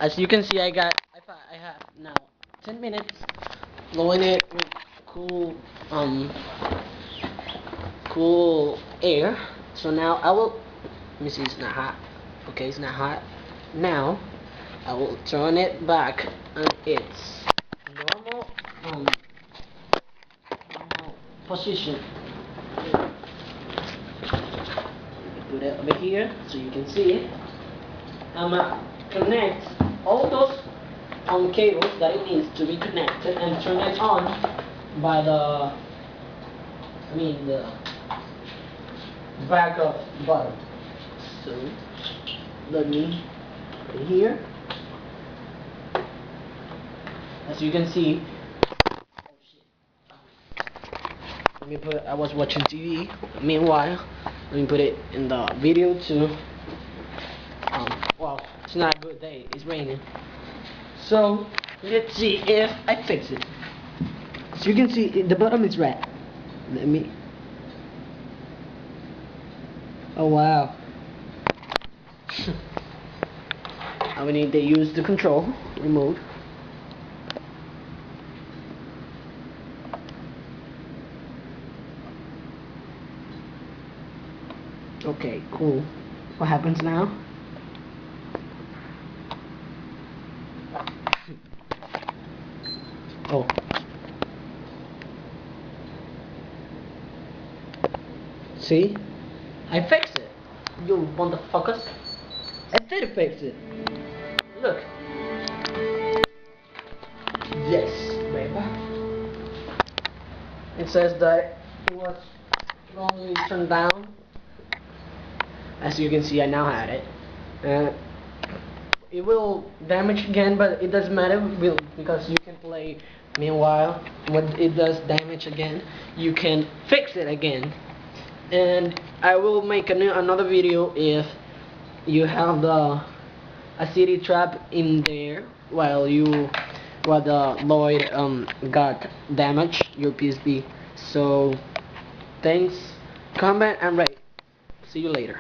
as you can see, I have now 10 minutes blowing it with cool cool air. So now I will, let me see, it's not hot. Okay, it's not hot. Now I will turn it back on its normal normal position. Put it over here so you can see it. I'm gonna connect all those cables that it needs to be connected and turn it on by the back of the bottom. So let me put it here. As you can see, oh shit. Let me put, I was watching TV. Meanwhile, let me put it in the video too. Well, it's not a good day, it's raining. So let's see if I fix it. So you can see the bottom is red. Let me, oh wow. I will need to use the control remote. Okay, cool. What happens now? Oh. See? I fixed it. You motherfuckers. I did fix it. Look. Yes, baby. It says that it was wrongly turned down. As you can see, I now had it. It will damage again, but it doesn't matter because you can play. Meanwhile, when it does damage again, you can fix it again. And I will make another video if you have a CD trap in there while the Ylod got damaged your PSP. So thanks, comment and rate. See you later.